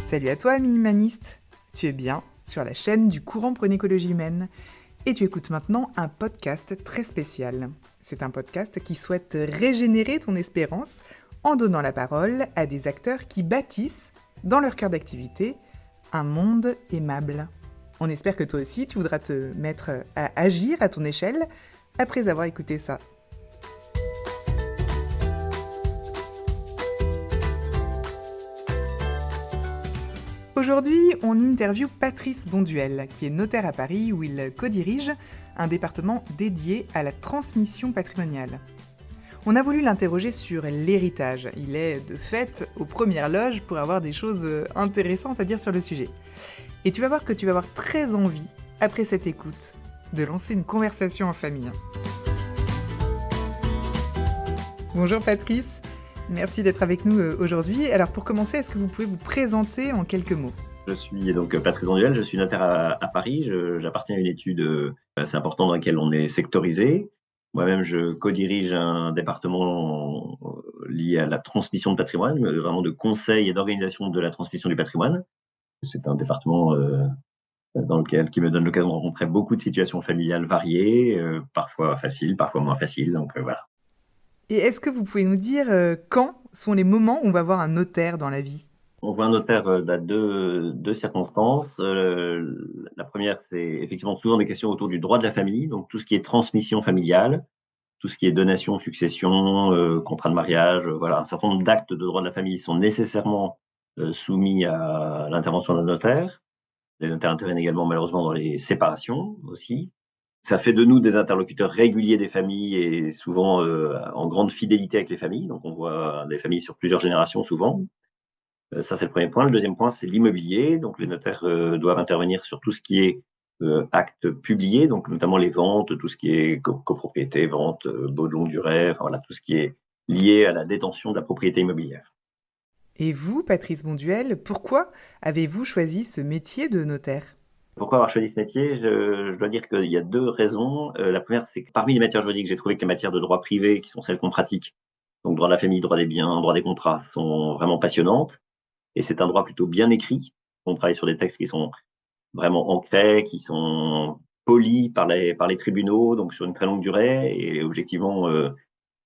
Salut à toi, ami humaniste. Tu es bien sur la chaîne du courant pour une écologie humaine et tu écoutes maintenant un podcast très spécial. C'est un podcast qui souhaite régénérer ton espérance en donnant la parole à des acteurs qui bâtissent, dans leur cœur d'activité, un monde aimable. On espère que toi aussi, tu voudras te mettre à agir à ton échelle après avoir écouté ça. Aujourd'hui, on interviewe Patrice Bonduel, qui est notaire à Paris où il co-dirige un département dédié à la transmission patrimoniale. On a voulu l'interroger sur l'héritage. Il est, de fait, aux premières loges pour avoir des choses intéressantes à dire sur le sujet. Et tu vas voir que tu vas avoir très envie, après cette écoute, de lancer une conversation en famille. Bonjour Patrice, merci d'être avec nous aujourd'hui. Alors pour commencer, est-ce que vous pouvez vous présenter en quelques mots ? Je suis donc Patrice Bonduel, je suis notaire à Paris. J'appartiens à une étude assez importante dans laquelle on est sectorisé. Moi-même, je co-dirige un département lié à la transmission de patrimoine, vraiment de conseil et d'organisation de la transmission du patrimoine. C'est un département qui me donne l'occasion de rencontrer beaucoup de situations familiales variées, parfois faciles, parfois moins faciles. Donc voilà. Et est-ce que vous pouvez nous dire quand sont les moments où on va voir un notaire dans la vie ? On voit un notaire dans deux circonstances. La première, c'est effectivement souvent des questions autour du droit de la famille, donc tout ce qui est transmission familiale, tout ce qui est donation, succession, contrat de mariage, voilà, un certain nombre d'actes de droit de la famille sont nécessairement soumis à l'intervention d'un notaire. Les notaires interviennent également malheureusement dans les séparations aussi. Ça fait de nous des interlocuteurs réguliers des familles et souvent en grande fidélité avec les familles. Donc on voit des familles sur plusieurs générations souvent. Ça, c'est le premier point. Le deuxième point, c'est l'immobilier. Donc, les notaires doivent intervenir sur tout ce qui est actes publiés, donc notamment les ventes, tout ce qui est copropriété, vente, baux de longue durée, enfin voilà, tout ce qui est lié à la détention de la propriété immobilière. Et vous, Patrice Bonduel, pourquoi avez-vous choisi ce métier de notaire ? Pourquoi avoir choisi ce métier ? Je dois dire qu'il y a deux raisons. La première, c'est que parmi les matières juridiques, j'ai trouvé que les matières de droit privé, qui sont celles qu'on pratique, donc droit de la famille, droit des biens, droit des contrats, sont vraiment passionnantes. Et c'est un droit plutôt bien écrit. On travaille sur des textes qui sont vraiment ancrés, qui sont polis par les tribunaux, donc sur une très longue durée, et objectivement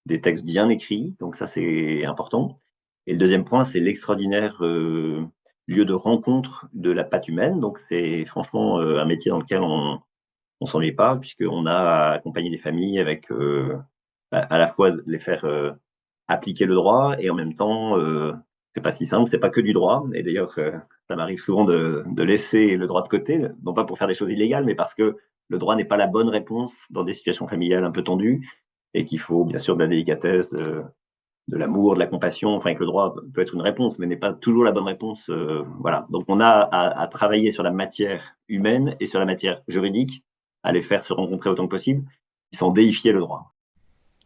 des textes bien écrits. Donc ça, c'est important. Et le deuxième point, c'est l'extraordinaire lieu de rencontre de la patte humaine. Donc c'est franchement un métier dans lequel on s'ennuie pas, puisqu'on a à accompagner des familles avec à la fois les faire appliquer le droit et en même temps c'est pas si simple, c'est pas que du droit. Et d'ailleurs, ça m'arrive souvent de laisser le droit de côté, non pas pour faire des choses illégales, mais parce que le droit n'est pas la bonne réponse dans des situations familiales un peu tendues et qu'il faut bien sûr de la délicatesse, de l'amour, de la compassion. Enfin, que le droit peut être une réponse, mais n'est pas toujours la bonne réponse. Voilà. Donc, on a à travailler sur la matière humaine et sur la matière juridique, à les faire se rencontrer autant que possible, sans déifier le droit.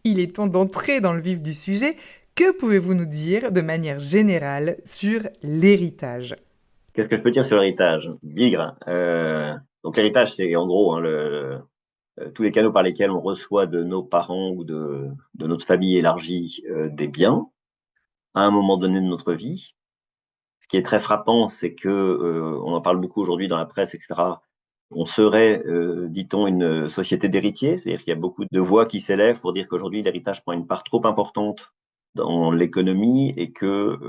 Il est temps d'entrer dans le vif du sujet. Que pouvez-vous nous dire de manière générale sur l'héritage ? Qu'est-ce que je peux dire sur l'héritage ? Bigre. Donc l'héritage, c'est en gros tous les canaux par lesquels on reçoit de nos parents ou de notre famille élargie des biens à un moment donné de notre vie. Ce qui est très frappant, c'est que on en parle beaucoup aujourd'hui dans la presse, etc. On serait, dit-on, une société d'héritiers, c'est-à-dire qu'il y a beaucoup de voix qui s'élèvent pour dire qu'aujourd'hui l'héritage prend une part trop importante dans l'économie et que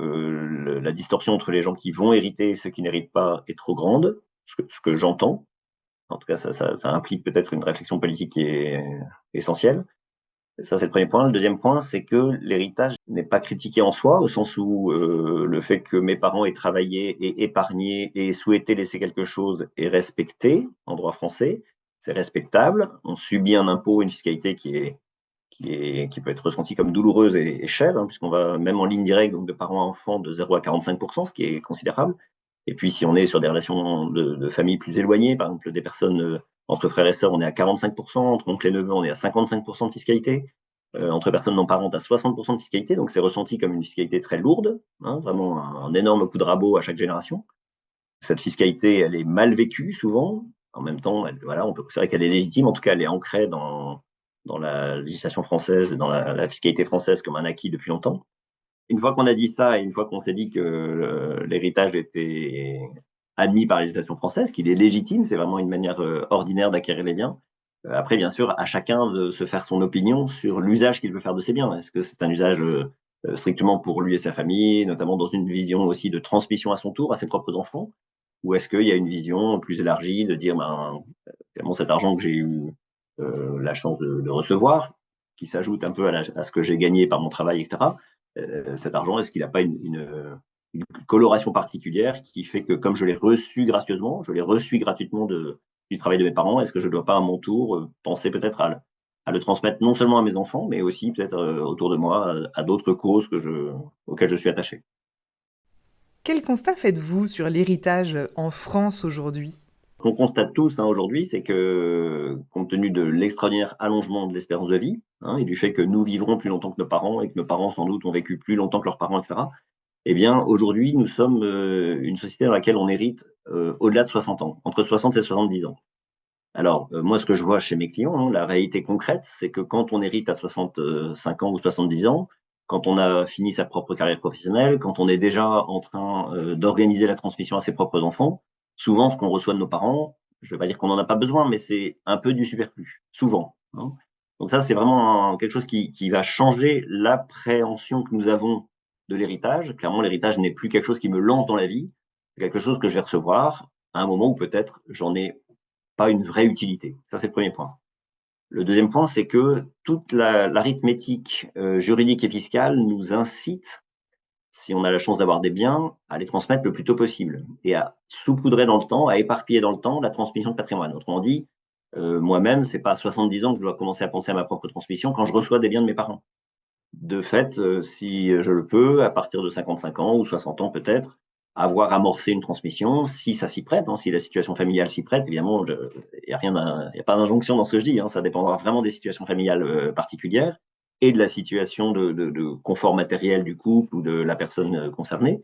la distorsion entre les gens qui vont hériter et ceux qui n'héritent pas est trop grande, ce que j'entends. En tout cas, ça implique peut-être une réflexion politique qui est essentielle. Ça, c'est le premier point. Le deuxième point, c'est que l'héritage n'est pas critiqué en soi, au sens où le fait que mes parents aient travaillé et épargné et souhaité laisser quelque chose est respecté en droit français. C'est respectable. On subit un impôt, une fiscalité qui peut être ressentie comme douloureuse et chère, hein, puisqu'on va même en ligne directe, donc de parents à enfants, de 0 à 45%, ce qui est considérable. Et puis, si on est sur des relations de famille plus éloignées, par exemple des personnes entre frères et sœurs, on est à 45%, entre oncles et neveux, on est à 55% de fiscalité, entre personnes non parentes à 60% de fiscalité, donc c'est ressenti comme une fiscalité très lourde, hein, vraiment un énorme coup de rabot à chaque génération. Cette fiscalité, elle est mal vécue souvent. En même temps, voilà, c'est vrai qu'elle est légitime, en tout cas, elle est ancrée dans la législation française et dans la fiscalité française comme un acquis depuis longtemps. Une fois qu'on a dit ça et une fois qu'on s'est dit que l'héritage était admis par la législation française, qu'il est légitime, c'est vraiment une manière ordinaire d'acquérir les biens. Après, bien sûr, à chacun de se faire son opinion sur l'usage qu'il veut faire de ses biens. Est-ce que c'est un usage strictement pour lui et sa famille, notamment dans une vision aussi de transmission à son tour à ses propres enfants, ou est-ce qu'il y a une vision plus élargie de dire, finalement, cet argent que j'ai eu la chance de recevoir, qui s'ajoute un peu à ce que j'ai gagné par mon travail, etc., cet argent, est-ce qu'il n'a pas une coloration particulière qui fait que comme je l'ai reçu gracieusement, je l'ai reçu gratuitement du travail de mes parents, est-ce que je ne dois pas à mon tour penser peut-être à le transmettre non seulement à mes enfants, mais aussi peut-être autour de moi à d'autres causes auxquelles je suis attaché. Quel constat faites-vous sur l'héritage en France aujourd'hui? Ce qu'on constate tous aujourd'hui, c'est que compte tenu de l'extraordinaire allongement de l'espérance de vie et du fait que nous vivrons plus longtemps que nos parents et que nos parents sans doute ont vécu plus longtemps que leurs parents, etc., eh bien, aujourd'hui, nous sommes une société dans laquelle on hérite au-delà de 60 ans, entre 60 et 70 ans. Alors, moi, ce que je vois chez mes clients, la réalité concrète, c'est que quand on hérite à 65 ans ou 70 ans, quand on a fini sa propre carrière professionnelle, quand on est déjà en train d'organiser la transmission à ses propres enfants, souvent, ce qu'on reçoit de nos parents, je ne vais pas dire qu'on n'en a pas besoin, mais c'est un peu du superflu, souvent. Donc ça, c'est vraiment quelque chose qui va changer l'appréhension que nous avons de l'héritage. Clairement, l'héritage n'est plus quelque chose qui me lance dans la vie, c'est quelque chose que je vais recevoir à un moment où peut-être j'en ai pas une vraie utilité. Ça, c'est le premier point. Le deuxième point, c'est que toute l'arithmétique juridique et fiscale nous incite, si on a la chance d'avoir des biens, à les transmettre le plus tôt possible et à saupoudrer dans le temps, à éparpiller dans le temps la transmission de patrimoine. Autrement dit, moi-même, c'est pas à 70 ans que je dois commencer à penser à ma propre transmission quand je reçois des biens de mes parents. De fait, si je le peux, à partir de 55 ans ou 60 ans peut-être, avoir amorcé une transmission, si ça s'y prête, si la situation familiale s'y prête, évidemment, il n'y a y a pas d'injonction dans ce que je dis, ça dépendra vraiment des situations familiales particulières et de la situation de confort matériel du couple ou de la personne concernée.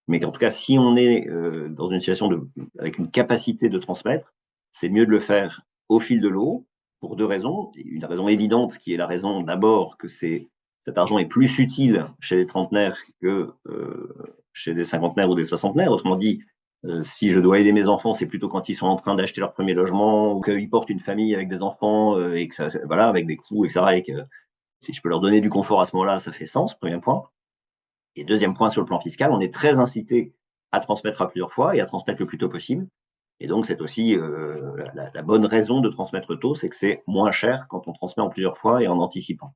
Mais en tout cas, si on est dans une situation avec une capacité de transmettre, c'est mieux de le faire au fil de l'eau pour deux raisons. Une raison évidente qui est la raison d'abord que cet argent est plus utile chez les trentenaires que chez des cinquantenaires ou des soixantenaires. Autrement dit, si je dois aider mes enfants, c'est plutôt quand ils sont en train d'acheter leur premier logement ou qu'ils portent une famille avec des enfants et que ça, voilà, avec des coûts, etc. Et que si je peux leur donner du confort à ce moment-là, ça fait sens, premier point. Et deuxième point sur le plan fiscal, on est très incité à transmettre à plusieurs fois et à transmettre le plus tôt possible. Et donc, c'est aussi la bonne raison de transmettre tôt, c'est que c'est moins cher quand on transmet en plusieurs fois et en anticipant.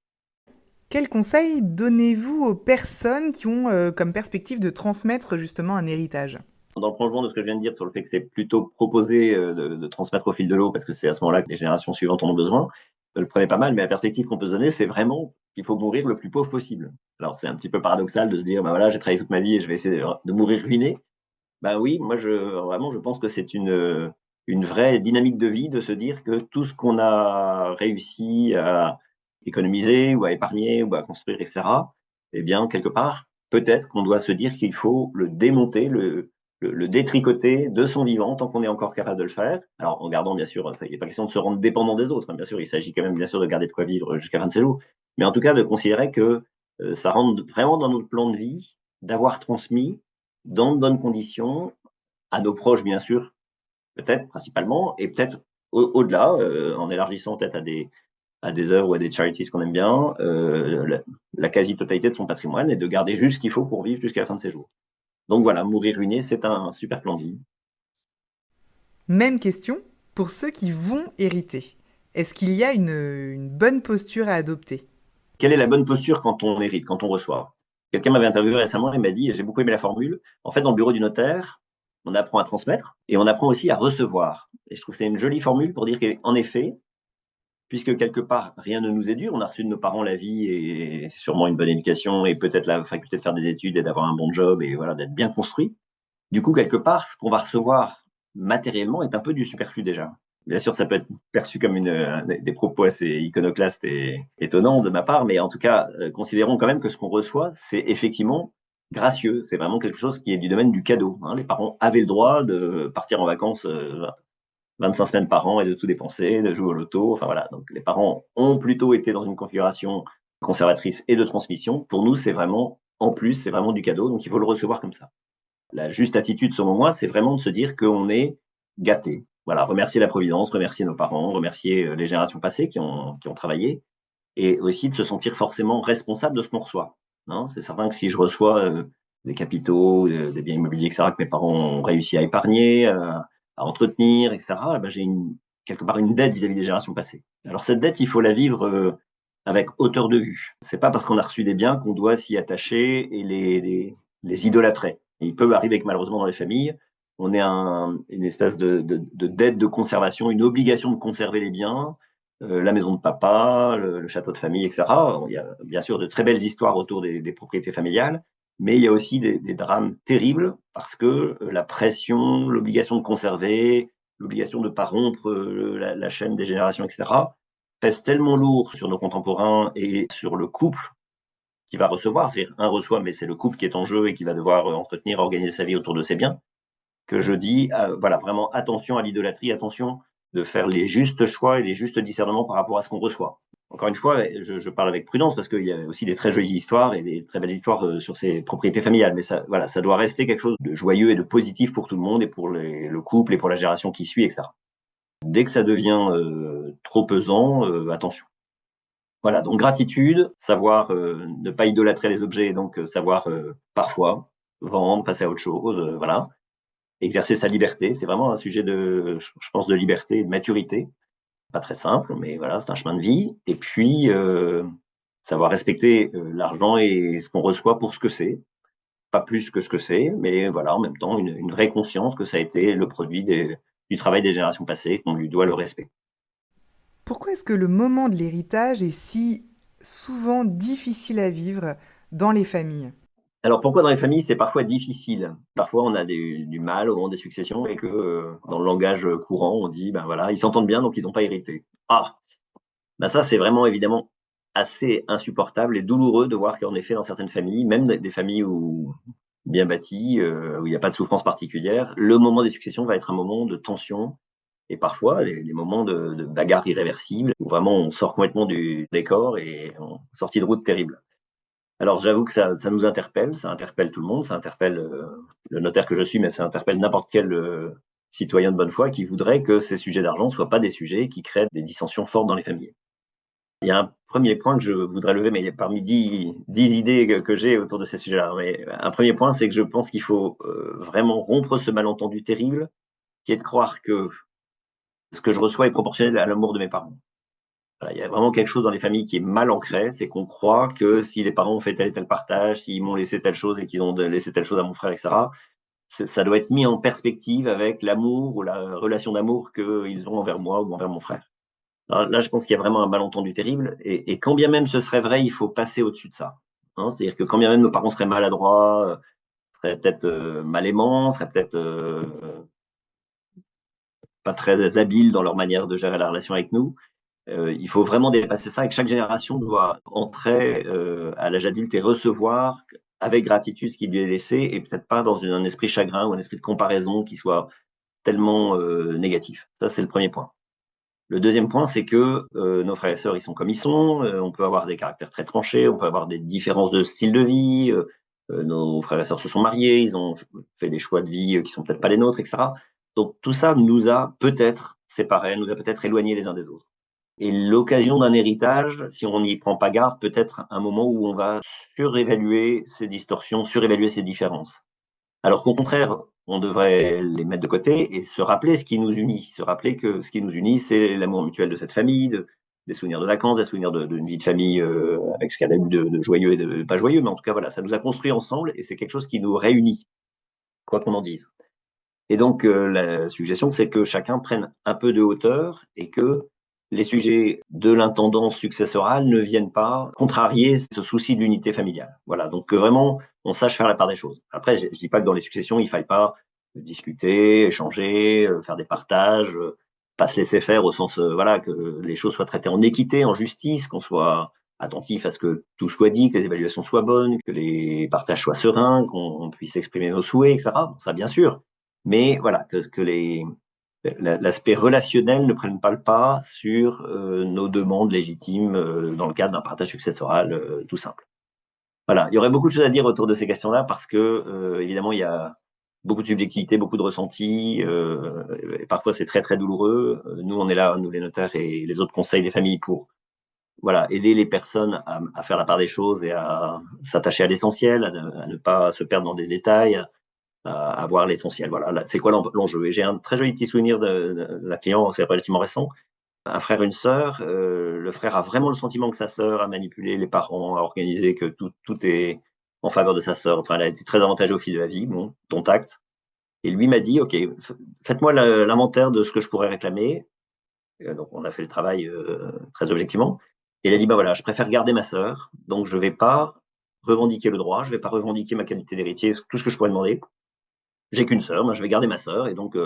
Quels conseils donnez-vous aux personnes qui ont comme perspective de transmettre justement un héritage? Dans le prolongement de ce que je viens de dire sur le fait que c'est plutôt proposé de transmettre au fil de l'eau, parce que c'est à ce moment-là que les générations suivantes en ont besoin, le prenez pas mal, mais la perspective qu'on peut se donner, c'est vraiment qu'il faut mourir le plus pauvre possible. Alors, c'est un petit peu paradoxal de se dire, voilà, j'ai travaillé toute ma vie et je vais essayer de mourir ruiné. Oui, moi, je pense que c'est une vraie dynamique de vie de se dire que tout ce qu'on a réussi à économiser ou à épargner ou à construire, etc., eh bien, quelque part, peut-être qu'on doit se dire qu'il faut le démonter, le détricoter de son vivant tant qu'on est encore capable de le faire. Alors, en gardant, bien sûr, il n'est pas question de se rendre dépendant des autres. Bien sûr, il s'agit quand même, bien sûr, de garder de quoi vivre jusqu'à la fin de ses jours. Mais en tout cas, de considérer que ça rentre vraiment dans notre plan de vie, d'avoir transmis dans de bonnes conditions, à nos proches, bien sûr, peut-être principalement, et peut-être au-delà, en élargissant peut-être à des œuvres ou à des charities qu'on aime bien, la quasi-totalité de son patrimoine et de garder juste ce qu'il faut pour vivre jusqu'à la fin de ses jours. Donc voilà, mourir ruiné, c'est un super plan de vie. Même question pour ceux qui vont hériter. Est-ce qu'il y a une bonne posture à adopter? Quelle est la bonne posture quand on hérite, quand on reçoit? Quelqu'un m'avait interviewé récemment et m'a dit, j'ai beaucoup aimé la formule, en fait, dans le bureau du notaire, on apprend à transmettre et on apprend aussi à recevoir. Et je trouve que c'est une jolie formule pour dire qu'en effet, puisque quelque part, rien ne nous est dur, on a reçu de nos parents la vie et sûrement une bonne éducation et peut-être la faculté de faire des études et d'avoir un bon job et voilà, d'être bien construit. Du coup, quelque part, ce qu'on va recevoir matériellement est un peu du superflu déjà. Bien sûr, ça peut être perçu comme des propos assez iconoclastes et étonnants de ma part, mais en tout cas, considérons quand même que ce qu'on reçoit, c'est effectivement gracieux. C'est vraiment quelque chose qui est du domaine du cadeau. Les parents avaient le droit de partir en vacances 25 semaines par an et de tout dépenser, de jouer au loto. Enfin voilà, donc les parents ont plutôt été dans une configuration conservatrice et de transmission. Pour nous, c'est vraiment en plus, c'est vraiment du cadeau, donc il faut le recevoir comme ça. La juste attitude, selon moi, c'est vraiment de se dire qu'on est gâté. Voilà, remercier la Providence, remercier nos parents, remercier les générations passées qui ont travaillé, et aussi de se sentir forcément responsable de ce qu'on reçoit. Hein, c'est certain que si je reçois des capitaux, des biens immobiliers, etc., que mes parents ont réussi à épargner, à entretenir, etc., ben j'ai quelque part une dette vis-à-vis des générations passées. Alors cette dette, il faut la vivre avec hauteur de vue. C'est pas parce qu'on a reçu des biens qu'on doit s'y attacher et les idolâtrer. Et il peut arriver que malheureusement dans les familles, on ait une espèce de dette de conservation, une obligation de conserver les biens, la maison de papa, le château de famille, etc. Il y a bien sûr de très belles histoires autour des propriétés familiales, mais il y a aussi des drames terribles parce que la pression, l'obligation de conserver, l'obligation de ne pas rompre la chaîne des générations, etc., pèse tellement lourd sur nos contemporains et sur le couple qui va recevoir. C'est-à-dire, un reçoit, mais c'est le couple qui est en jeu et qui va devoir entretenir, organiser sa vie autour de ses biens, que je dis, voilà, vraiment attention à l'idolâtrie, attention de faire les justes choix et les justes discernements par rapport à ce qu'on reçoit. Encore une fois, je parle avec prudence parce qu'il y a aussi des très jolies histoires et des très belles histoires sur ces propriétés familiales. Mais ça, voilà, ça doit rester quelque chose de joyeux et de positif pour tout le monde et pour le couple et pour la génération qui suit, etc. Dès que ça devient trop pesant, attention. Voilà, donc gratitude, savoir ne pas idolâtrer les objets, donc savoir parfois vendre, passer à autre chose, voilà. Exercer sa liberté, c'est vraiment un sujet je pense, de liberté et de maturité. Pas très simple, mais voilà, c'est un chemin de vie. Et puis, savoir respecter l'argent et ce qu'on reçoit pour ce que c'est, pas plus que ce que c'est, mais voilà, en même temps, une vraie conscience que ça a été le produit du travail des générations passées, qu'on lui doit le respect. Pourquoi est-ce que le moment de l'héritage est si souvent difficile à vivre dans les familles? Alors pourquoi dans les familles c'est parfois difficile? Parfois on a du mal au moment des successions et que dans le langage courant on dit ben voilà ils s'entendent bien donc ils n'ont pas hérité. Ah, ben ça c'est vraiment évidemment assez insupportable et douloureux de voir qu'en effet dans certaines familles, même des familles bien bâties, où il n'y a pas de souffrance particulière, le moment des successions va être un moment de tension et parfois des moments de bagarre irréversible où vraiment on sort complètement du décor et on sortie de route terrible. Alors j'avoue que ça nous interpelle, ça interpelle tout le monde, ça interpelle le notaire que je suis, mais ça interpelle n'importe quel citoyen de bonne foi qui voudrait que ces sujets d'argent ne soient pas des sujets qui créent des dissensions fortes dans les familles. Il y a un premier point que je voudrais lever, mais parmi 10 idées que j'ai autour de ces sujets-là. Mais un premier point, c'est que je pense qu'il faut vraiment rompre ce malentendu terrible qui est de croire que ce que je reçois est proportionnel à l'amour de mes parents. Voilà, il y a vraiment quelque chose dans les familles qui est mal ancré, c'est qu'on croit que si les parents ont fait tel et tel partage, s'ils m'ont laissé telle chose et qu'ils ont laissé telle chose à mon frère, etc., ça doit être mis en perspective avec l'amour ou la relation d'amour qu'ils ont envers moi ou envers mon frère. Alors là, je pense qu'il y a vraiment un malentendu terrible, et quand bien même ce serait vrai, il faut passer au-dessus de ça. Hein, c'est-à-dire que quand bien même nos parents seraient maladroits, seraient peut-être mal aimants, seraient peut-être pas très habiles dans leur manière de gérer la relation avec nous, il faut vraiment dépasser ça et que chaque génération doit entrer à l'âge adulte et recevoir avec gratitude ce qui lui est laissé et peut-être pas dans un esprit chagrin ou un esprit de comparaison qui soit tellement négatif. Ça, c'est le premier point. Le deuxième point, c'est que nos frères et sœurs, ils sont comme ils sont. On peut avoir des caractères très tranchés, on peut avoir des différences de style de vie. Nos frères et sœurs se sont mariés, ils ont fait des choix de vie qui sont peut-être pas les nôtres, etc. Donc tout ça nous a peut-être séparés, nous a peut-être éloignés les uns des autres. Et l'occasion d'un héritage, si on n'y prend pas garde, peut être un moment où on va surévaluer ces distorsions, surévaluer ces différences. Alors qu'au contraire, on devrait les mettre de côté et se rappeler ce qui nous unit. Se rappeler que ce qui nous unit, c'est l'amour mutuel de cette famille, des souvenirs de vacances, des souvenirs d'une vie de famille avec ce qu'elle a eu de joyeux et de pas joyeux. Mais en tout cas, voilà, ça nous a construit ensemble et c'est quelque chose qui nous réunit, quoi qu'on en dise. Et donc, la suggestion, c'est que chacun prenne un peu de hauteur et que les sujets de l'intendance successorale ne viennent pas contrarier ce souci de l'unité familiale. Voilà, donc que vraiment, on sache faire la part des choses. Après, je dis pas que dans les successions, il faille pas discuter, échanger, faire des partages, pas se laisser faire au sens, voilà, que les choses soient traitées en équité, en justice, qu'on soit attentif à ce que tout soit dit, que les évaluations soient bonnes, que les partages soient sereins, qu'on puisse exprimer nos souhaits, etc. Bon, ça, bien sûr. Mais voilà, que l'aspect relationnel ne prenne pas le pas sur nos demandes légitimes dans le cadre d'un partage successoral tout simple. Voilà, il y aurait beaucoup de choses à dire autour de ces questions-là parce que, évidemment, il y a beaucoup de subjectivité, beaucoup de ressentis, et parfois c'est très, très douloureux. Nous, on est là, nous les notaires et les autres conseils des familles pour voilà, aider les personnes à faire la part des choses et à s'attacher à l'essentiel, à ne pas se perdre dans des détails, à voir l'essentiel. Voilà, c'est quoi l'enjeu? Et j'ai un très joli petit souvenir de la cliente, c'est relativement récent. Un frère, une sœur. Le frère a vraiment le sentiment que sa sœur a manipulé les parents, a organisé que tout est en faveur de sa sœur. Enfin, elle a été très avantagée au fil de la vie. Bon, ton tact. Et lui m'a dit, OK, faites-moi l'inventaire de ce que je pourrais réclamer. Donc, on a fait le travail très objectivement. Et il a dit, bah voilà, je préfère garder ma sœur, donc je vais pas revendiquer le droit, je vais pas revendiquer ma qualité d'héritier, tout ce que je pourrais demander. J'ai qu'une sœur, moi je vais garder ma sœur, et donc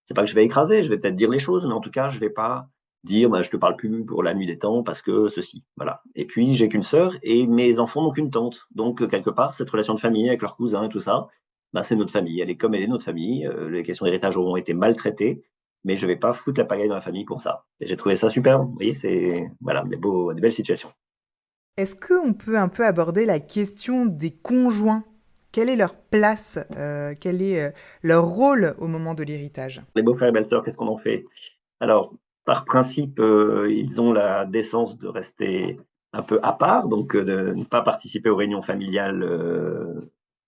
c'est pas que je vais écraser, je vais peut-être dire les choses, mais en tout cas, je vais pas dire, bah, je te parle plus pour la nuit des temps parce que ceci, voilà. Et puis, j'ai qu'une sœur et mes enfants n'ont qu'une tante. Donc, quelque part, cette relation de famille avec leurs cousins et tout ça, bah, c'est notre famille. Elle est comme elle est notre famille. Les questions d'héritage auront été maltraitées, mais je vais pas foutre la pagaille dans la famille pour ça. Et j'ai trouvé ça super. Vous voyez, c'est, voilà, des belles situations. Est-ce qu'on peut un peu aborder la question des conjoints? Quelle est leur place? Quel est leur rôle au moment de l'héritage? Les beaux-frères et belles-sœurs, qu'est-ce qu'on en fait? Alors, par principe, ils ont la décence de rester un peu à part, donc de ne pas participer aux réunions familiales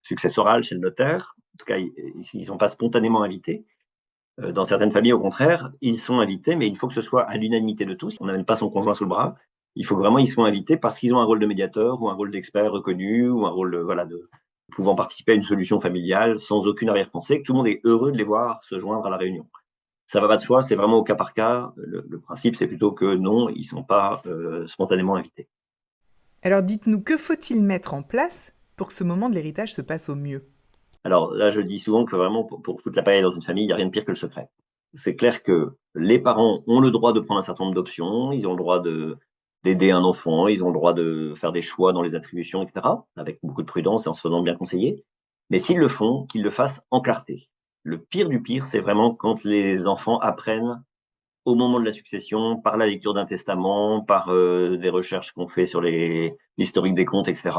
successorales chez le notaire. En tout cas, ils ne sont pas spontanément invités. Dans certaines familles, au contraire, ils sont invités, mais il faut que ce soit à l'unanimité de tous. On n'amène pas son conjoint sous le bras. Il faut vraiment qu'ils soient invités parce qu'ils ont un rôle de médiateur ou un rôle d'expert reconnu ou un rôle voilà, de pouvant participer à une solution familiale sans aucune arrière-pensée, que tout le monde est heureux de les voir se joindre à la réunion. Ça va pas de soi, c'est vraiment au cas par cas. Le principe, c'est plutôt que non, ils sont pas spontanément invités. Alors dites-nous, que faut-il mettre en place pour que ce moment de l'héritage se passe au mieux? Alors là, je dis souvent que vraiment, pour foutre la paille dans une famille, il n'y a rien de pire que le secret. C'est clair que les parents ont le droit de prendre un certain nombre d'options, ils ont le droit d'aider un enfant, ils ont le droit de faire des choix dans les attributions, etc., avec beaucoup de prudence et en se faisant bien conseiller. Mais s'ils le font, qu'ils le fassent en clarté. Le pire du pire, c'est vraiment quand les enfants apprennent au moment de la succession, par la lecture d'un testament, par des recherches qu'on fait sur l'historique des comptes, etc.,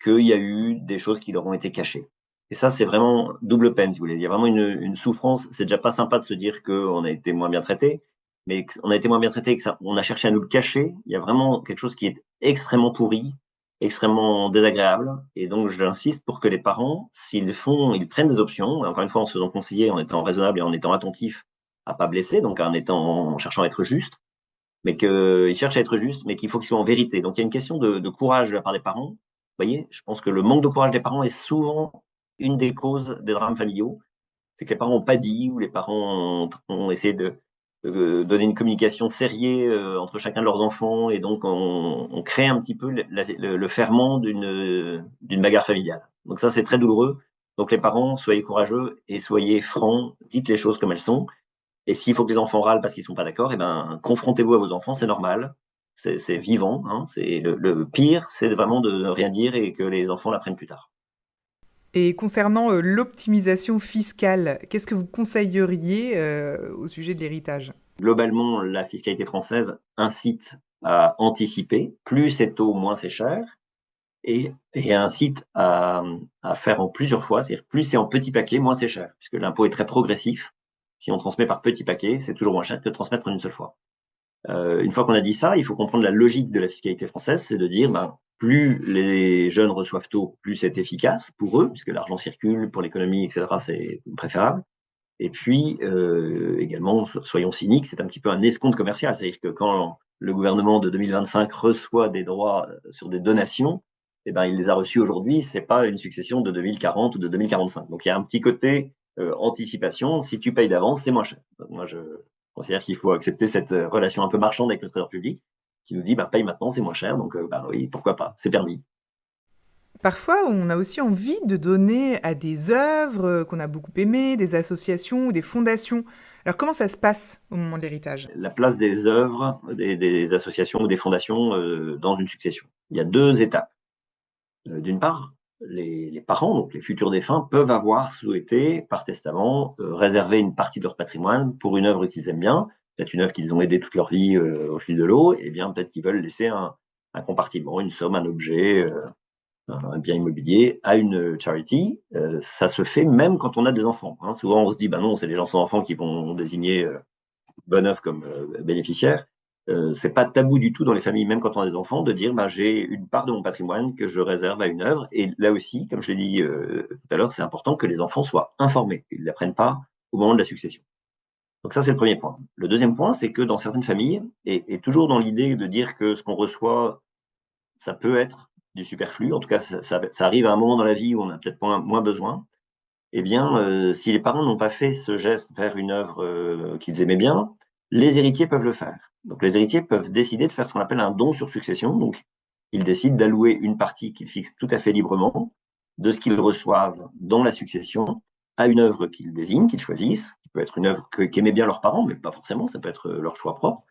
qu'il y a eu des choses qui leur ont été cachées. Et ça, c'est vraiment double peine, si vous voulez. Il y a vraiment une souffrance. C'est déjà pas sympa de se dire qu'on a été moins bien traité, mais qu'on a été moins bien traité et qu'on a cherché à nous le cacher. Il y a vraiment quelque chose qui est extrêmement pourri, extrêmement désagréable. Et donc, j'insiste pour que les parents, s'ils font, ils prennent des options, encore une fois, en se faisant conseiller, en étant raisonnable et en étant attentif à pas blesser, donc en cherchant à être juste, mais qu'ils cherchent à être juste, mais qu'il faut qu'ils soient en vérité. Donc il y a une question de courage de la part des parents. Vous voyez, je pense que le manque de courage des parents est souvent une des causes des drames familiaux. C'est que les parents n'ont pas dit, ou les parents ont essayé de donner une communication serrée entre chacun de leurs enfants, et donc on crée un petit peu le ferment d'une bagarre familiale. Donc ça, c'est très douloureux. Donc les parents, soyez courageux et soyez francs, dites les choses comme elles sont. Et s'il faut que les enfants râlent parce qu'ils sont pas d'accord, eh ben, confrontez-vous à vos enfants, c'est normal, c'est vivant. Hein, c'est le pire, c'est vraiment de ne rien dire et que les enfants l'apprennent plus tard. Et concernant l'optimisation fiscale, qu'est-ce que vous conseilleriez au sujet de l'héritage? Globalement, la fiscalité française incite à anticiper. Plus c'est tôt, moins c'est cher. Et incite à faire en plusieurs fois. C'est-à-dire plus c'est en petits paquets, moins c'est cher. Puisque l'impôt est très progressif. Si on transmet par petits paquets, c'est toujours moins cher que de transmettre en une seule fois. Une fois qu'on a dit ça, il faut comprendre la logique de la fiscalité française, c'est de dire, ben, plus les jeunes reçoivent tôt, plus c'est efficace pour eux, puisque l'argent circule pour l'économie, etc., c'est préférable. Et puis, également, soyons cyniques, c'est un petit peu un escompte commercial. C'est-à-dire que quand le gouvernement de 2025 reçoit des droits sur des donations, eh ben, il les a reçus aujourd'hui, c'est pas une succession de 2040 ou de 2045. Donc, il y a un petit côté anticipation. Si tu payes d'avance, c'est moins cher. Donc, moi, je considère qu'il faut accepter cette relation un peu marchande avec le trésor public qui nous dit, bah, paye maintenant, c'est moins cher. Donc, bah, oui, pourquoi pas, c'est permis. Parfois, on a aussi envie de donner à des œuvres qu'on a beaucoup aimées, des associations ou des fondations. Alors comment ça se passe au moment de l'héritage? La place des œuvres, des associations ou des fondations dans une succession. Il y a deux étapes. D'une part, les parents, donc les futurs défunts, peuvent avoir souhaité, par testament, réserver une partie de leur patrimoine pour une œuvre qu'ils aiment bien, peut-être une œuvre qu'ils ont aidée toute leur vie au fil de l'eau, et bien peut-être qu'ils veulent laisser un compartiment, une somme, un objet, un bien immobilier à une charity. Ça se fait même quand on a des enfants. Hein. Souvent, on se dit, bah non, c'est les gens sans enfants qui vont désigner bonne œuvre comme bénéficiaire. C'est pas tabou du tout dans les familles, même quand on a des enfants, de dire, bah, j'ai une part de mon patrimoine que je réserve à une œuvre. Et là aussi, comme je l'ai dit tout à l'heure, c'est important que les enfants soient informés. Ils ne l'apprennent pas au moment de la succession. Donc ça, c'est le premier point. Le deuxième point, c'est que dans certaines familles, et toujours dans l'idée de dire que ce qu'on reçoit, ça peut être du superflu, en tout cas, ça arrive à un moment dans la vie où on a peut-être moins besoin, eh bien, si les parents n'ont pas fait ce geste vers une œuvre qu'ils aimaient bien, les héritiers peuvent le faire. Donc les héritiers peuvent décider de faire ce qu'on appelle un don sur succession. Donc, ils décident d'allouer une partie qu'ils fixent tout à fait librement de ce qu'ils reçoivent dans la succession à une œuvre qu'ils désignent, qu'ils choisissent, qui peut être une œuvre qu'aimaient bien leurs parents, mais pas forcément, ça peut être leur choix propre.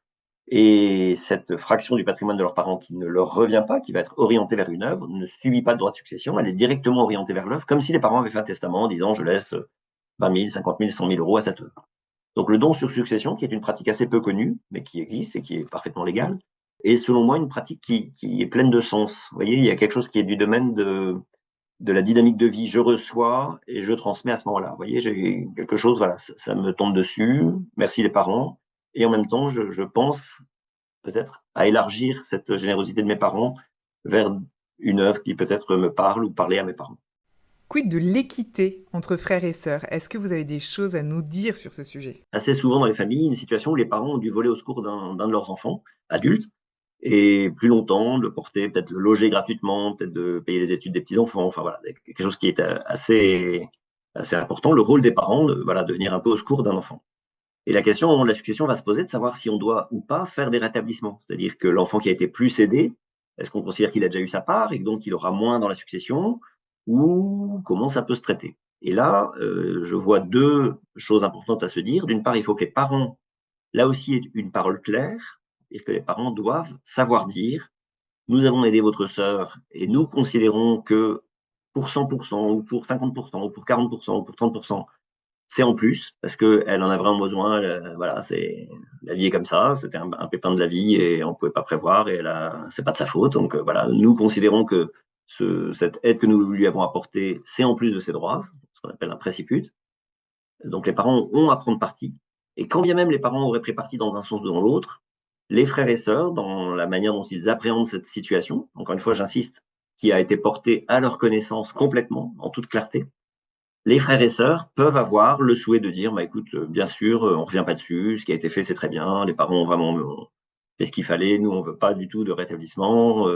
Et cette fraction du patrimoine de leurs parents qui ne leur revient pas, qui va être orientée vers une œuvre, ne subit pas de droit de succession, elle est directement orientée vers l'œuvre, comme si les parents avaient fait un testament en disant je laisse 20 000, 50 000, 100 000 euros à cette œuvre. Donc le don sur succession, qui est une pratique assez peu connue, mais qui existe et qui est parfaitement légale, est selon moi une pratique qui est pleine de sens. Vous voyez, il y a quelque chose qui est du domaine de la dynamique de vie. Je reçois et je transmets à ce moment-là. Vous voyez, j'ai quelque chose, voilà, ça me tombe dessus. Merci les parents. Et en même temps, je pense peut-être à élargir cette générosité de mes parents vers une œuvre qui peut-être me parle ou parler à mes parents. Quid de l'équité entre frères et sœurs? Est-ce que vous avez des choses à nous dire sur ce sujet? Assez souvent dans les familles, une situation où les parents ont dû voler au secours d'un de leurs enfants adultes et plus longtemps, de le porter, peut-être le loger gratuitement, peut-être de payer les études des petits-enfants, enfin voilà, quelque chose qui est assez important, le rôle des parents, voilà, de venir un peu au secours d'un enfant. Et la question au moment de la succession va se poser de savoir si on doit ou pas faire des rétablissements. C'est-à-dire que l'enfant qui a été plus aidé, est-ce qu'on considère qu'il a déjà eu sa part et que donc il aura moins dans la succession, ou comment ça peut se traiter? Et là, je vois deux choses importantes à se dire. D'une part, il faut que les parents, là aussi, aient une parole claire, et que les parents doivent savoir dire, nous avons aidé votre sœur et nous considérons que pour 100% ou pour 50% ou pour 40% ou pour 30%, c'est en plus parce qu'elle en a vraiment besoin. Voilà, c'est la vie est comme ça. C'était un pépin de la vie et on pouvait pas prévoir et c'est pas de sa faute. Donc voilà, nous considérons que cette aide que nous lui avons apportée, c'est en plus de ses droits, ce qu'on appelle un préciput. Donc les parents ont à prendre parti. Et quand bien même les parents auraient pris parti dans un sens ou dans l'autre, les frères et sœurs, dans la manière dont ils appréhendent cette situation, encore une fois, j'insiste, qui a été portée à leur connaissance complètement, en toute clarté, les frères et sœurs peuvent avoir le souhait de dire, bah, écoute, bien sûr, on revient pas dessus, ce qui a été fait, c'est très bien, les parents ont vraiment fait ce qu'il fallait, nous, on veut pas du tout de rétablissement,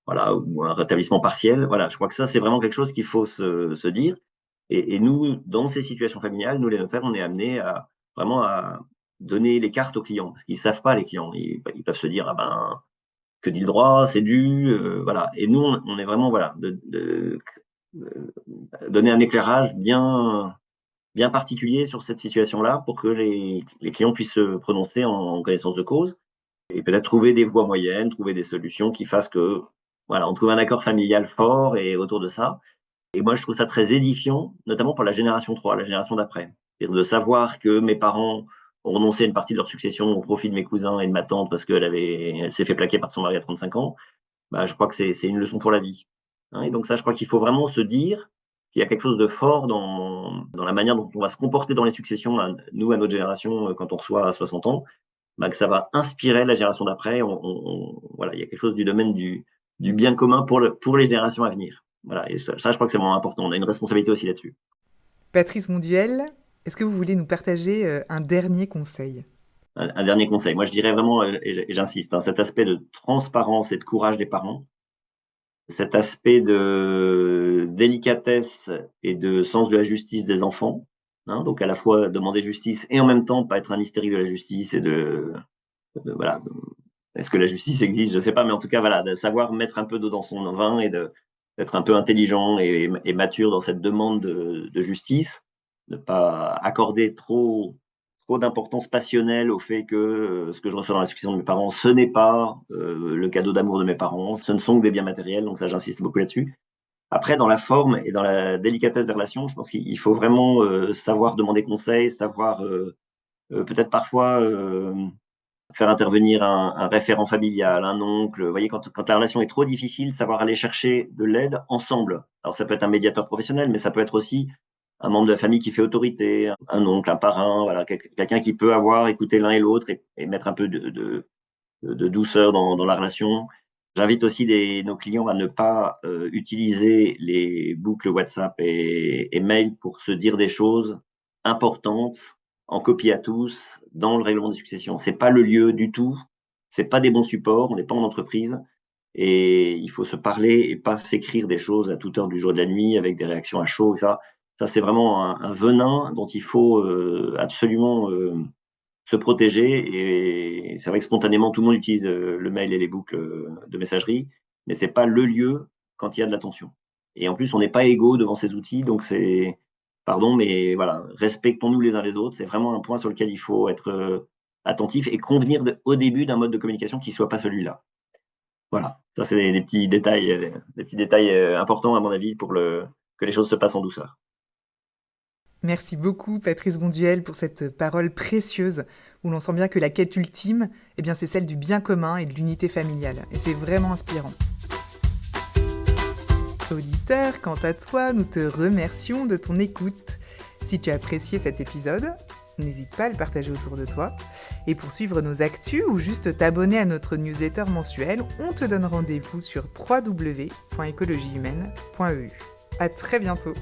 voilà, ou un rétablissement partiel. Voilà, je crois que ça, c'est vraiment quelque chose qu'il faut se dire. Et nous, dans ces situations familiales, nous, les notaires, on est amenés à vraiment à donner les cartes aux clients, parce qu'ils savent pas, les clients. Ils peuvent se dire, ah ben, que dit le droit, c'est dû, voilà. Et nous, on est vraiment, voilà, de donner un éclairage bien particulier sur cette situation-là pour que les clients puissent se prononcer en connaissance de cause et peut-être trouver des voies moyennes, trouver des solutions qui fassent que, voilà, on trouve un accord familial fort et autour de ça. Et moi, je trouve ça très édifiant, notamment pour la génération 3, la génération d'après. C'est-à-dire de savoir que mes parents ont renoncé à une partie de leur succession au profit de mes cousins et de ma tante parce elle s'est fait plaquer par son mari à 35 ans. Bah, je crois que c'est une leçon pour la vie. Hein, et donc ça, je crois qu'il faut vraiment se dire qu'il y a quelque chose de fort dans la manière dont on va se comporter dans les successions, nous, à notre génération, quand on reçoit à 60 ans, bah, que ça va inspirer la génération d'après. Voilà, il y a quelque chose du domaine du bien commun pour les générations à venir. Voilà, et ça, je crois que c'est vraiment important. On a une responsabilité aussi là-dessus. Patrice Monduel, est-ce que vous voulez nous partager un dernier conseil? Un dernier conseil. Moi, je dirais vraiment, et j'insiste, hein, cet aspect de transparence et de courage des parents, cet aspect de délicatesse et de sens de la justice des enfants, hein, donc à la fois demander justice et en même temps pas être un hystérique de la justice et voilà, est-ce que la justice existe? Je sais pas, mais en tout cas voilà, de savoir mettre un peu d'eau dans son vin et d'être un peu intelligent et mature dans cette demande de justice, ne pas accorder trop d'importance passionnelle au fait que ce que je reçois dans la succession de mes parents, ce n'est pas le cadeau d'amour de mes parents, ce ne sont que des biens matériels, donc ça j'insiste beaucoup là-dessus. Après, dans la forme et dans la délicatesse des relations, je pense qu'il faut vraiment savoir demander conseil, savoir peut-être parfois faire intervenir un référent familial, un oncle. Vous voyez, quand la relation est trop difficile, savoir aller chercher de l'aide ensemble. Alors ça peut être un médiateur professionnel, mais ça peut être aussi un membre de la famille qui fait autorité, un oncle, un parrain, voilà, quelqu'un qui peut écouter l'un et l'autre et mettre un peu de douceur dans la relation. J'invite aussi nos clients à ne pas utiliser les boucles WhatsApp et mail pour se dire des choses importantes en copie à tous dans le règlement des successions. C'est pas le lieu du tout. C'est pas des bons supports. On n'est pas en entreprise et il faut se parler et pas s'écrire des choses à toute heure du jour et de la nuit avec des réactions à chaud. Et ça c'est vraiment un venin dont il faut absolument se protéger. Et c'est vrai que spontanément, tout le monde utilise le mail et les boucles de messagerie, mais c'est pas le lieu quand il y a de la tension. Et en plus, on n'est pas égaux devant ces outils, donc pardon, mais voilà, respectons-nous les uns les autres. C'est vraiment un point sur lequel il faut être attentif et convenir au début d'un mode de communication qui soit pas celui-là. Voilà, ça c'est des petits détails importants à mon avis pour que les choses se passent en douceur. Merci beaucoup Patrice Bonduel pour cette parole précieuse où l'on sent bien que la quête ultime, eh bien, c'est celle du bien commun et de l'unité familiale. Et c'est vraiment inspirant. Auditeur, quant à toi, nous te remercions de ton écoute. Si tu as apprécié cet épisode, n'hésite pas à le partager autour de toi. Et pour suivre nos actus ou juste t'abonner à notre newsletter mensuelle, on te donne rendez-vous sur www.écologiehumaine.eu. À très bientôt.